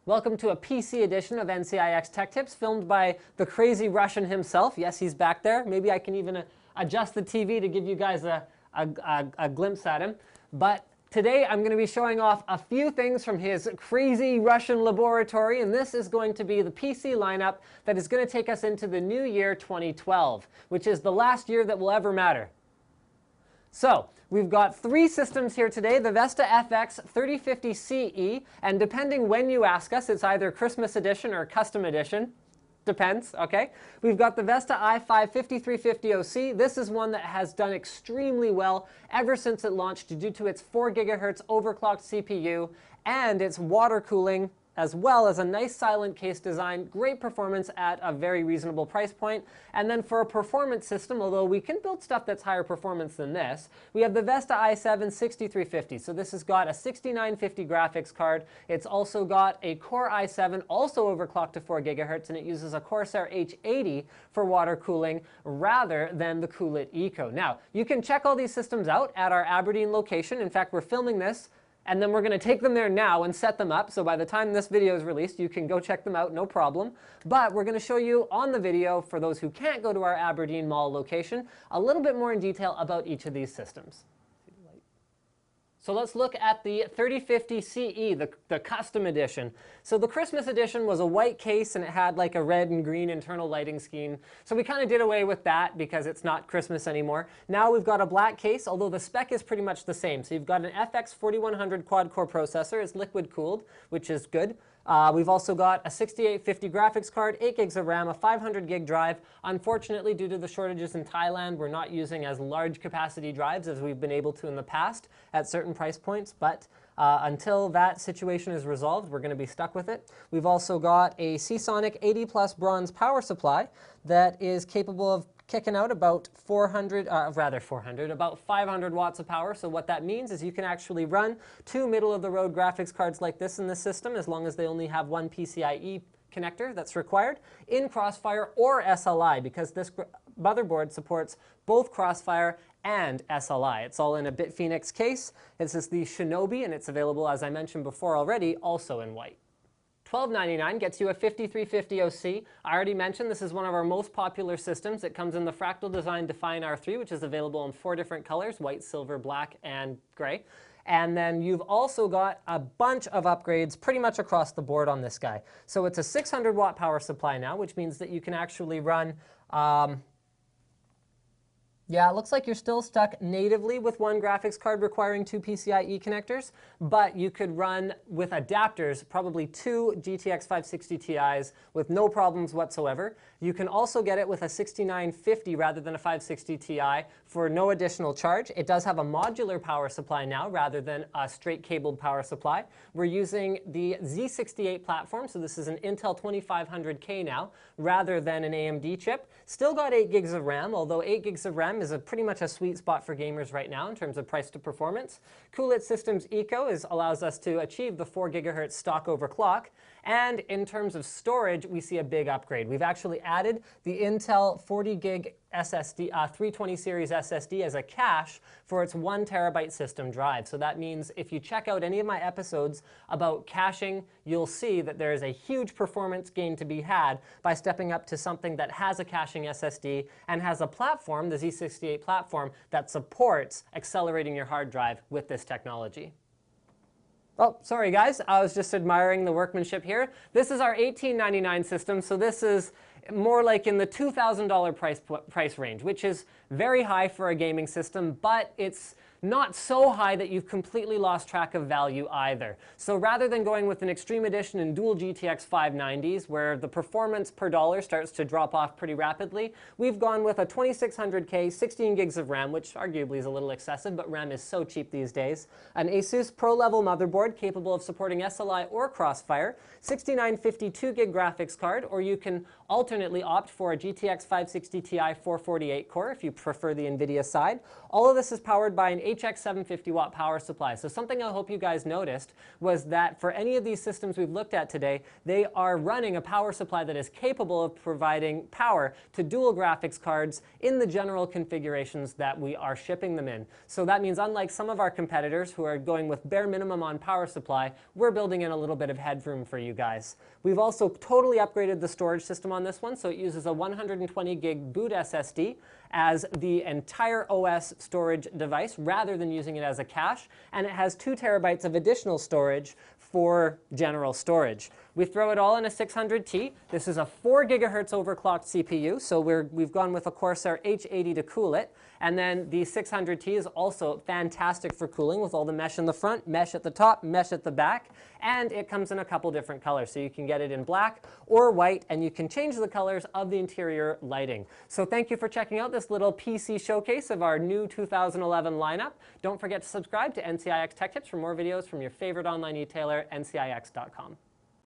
Welcome to a PC edition of NCIX Tech Tips, filmed by the crazy Russian himself. Yes, he's back there. Maybe I can even adjust the TV to give you guys a glimpse at him. But today I'm going to be showing off a few things from his crazy Russian laboratory, and this is going to be the PC lineup that is going to take us into the new year 2012, which is the last year that will ever matter. So, we've got three systems here today, the Vesta FX 3050 CE, and depending when you ask us, it's either Christmas edition or custom edition. Depends, okay? We've got the Vesta i5 5350OC. This is one that has done extremely well ever since it launched due to its 4 GHz overclocked CPU and its water cooling, as well as a nice silent case design, great performance at a very reasonable price point. And then for a performance system, although we can build stuff that's higher performance than this, we have the Vesta i7 6350. So this has got a 6950 graphics card. It's also got a Core i7, also overclocked to 4 GHz, and it uses a Corsair H80 for water cooling rather than the Cool It Eco. Now, you can check all these systems out at our Aberdeen location. In fact, we're filming this, and then we're going to take them there now and set them up. So by the time this video is released, you can go check them out, no problem. But we're going to show you on the video, for those who can't go to our Aberdeen Mall location, a little bit more in detail about each of these systems. So let's look at the 3050 CE, the custom edition. So the Christmas edition was a white case and it had like a red and green internal lighting scheme. So we kind of did away with that because it's not Christmas anymore. Now we've got a black case, although the spec is pretty much the same. So you've got an FX 4100 quad-core processor. It's liquid cooled, which is good. We've also got a 6850 graphics card, 8 gigs of RAM, a 500 gig drive. Unfortunately, due to the shortages in Thailand, we're not using as large capacity drives as we've been able to in the past at certain price points. But until that situation is resolved, we're going to be stuck with it. We've also got a Seasonic 80 plus bronze power supply that is capable of kicking out about about 500 watts of power. So what that means is you can actually run two middle-of-the-road graphics cards like this in the system, as long as they only have one PCIe connector that's required, in Crossfire or SLI, because this motherboard supports both Crossfire and SLI. It's all in a BitPhoenix case. This is the Shinobi, and it's available, as I mentioned before already, also in white. $1299 gets you a 5350 OC. I already mentioned this is one of our most popular systems. It comes in the Fractal Design Define R3, which is available in 4 different colors: white, silver, black, and gray. And then you've also got a bunch of upgrades pretty much across the board on this guy. So it's a 600 watt power supply now, which means that you can actually run yeah, it looks like you're still stuck natively with one graphics card requiring 2 PCIe connectors, but you could run with adapters probably 2 GTX 560 Ti's with no problems whatsoever. You can also get it with a 6950 rather than a 560 Ti for no additional charge. It does have a modular power supply now rather than a straight cabled power supply. We're using the Z68 platform, so this is an Intel 2500K now rather than an AMD chip. Still got 8 gigs of RAM, although 8 gigs of RAM is pretty much a sweet spot for gamers right now in terms of price to performance. Cool It Systems Eco allows us to achieve the 4 GHz stock overclock. And in terms of storage, we see a big upgrade. We've actually added the Intel 40 gig SSD, 320 series SSD as a cache for its 1 terabyte system drive. So that means if you check out any of my episodes about caching, you'll see that there is a huge performance gain to be had by stepping up to something that has a caching SSD and has a platform, the Z68 platform, that supports accelerating your hard drive with this technology. Oh, sorry guys, I was just admiring the workmanship here. This is our $1899 system, so this is more like in the $2,000 price range, which is very high for a gaming system, but it's not so high that you've completely lost track of value either. So rather than going with an Extreme Edition and dual GTX 590s, where the performance per dollar starts to drop off pretty rapidly, we've gone with a 2600K, 16 gigs of RAM, which arguably is a little excessive, but RAM is so cheap these days. An Asus Pro-level motherboard capable of supporting SLI or Crossfire, 6950 2 gig graphics card, or you can alternately opt for a GTX 560 Ti 448 core if you prefer the NVIDIA side. All of this is powered by an HX 750 watt power supply. So something I hope you guys noticed was that for any of these systems we've looked at today, they are running a power supply that is capable of providing power to dual graphics cards in the general configurations that we are shipping them in. So that means unlike some of our competitors who are going with bare minimum on power supply, we're building in a little bit of headroom for you guys. We've also totally upgraded the storage system on this one, so it uses a 120 gig boot SSD as the entire OS storage device rather than using it as a cache, and it has 2 terabytes of additional storage for general storage. We throw it all in a 600T. This is a 4 gigahertz overclocked CPU, so we've gone with a Corsair H80 to cool it. And then the 600T is also fantastic for cooling with all the mesh in the front, mesh at the top, mesh at the back, and it comes in a couple different colors. So you can get it in black or white, and you can change the colors of the interior lighting. So thank you for checking out this little PC showcase of our new 2011 lineup. Don't forget to subscribe to NCIX Tech Tips for more videos from your favorite online retailer, NCIX.com.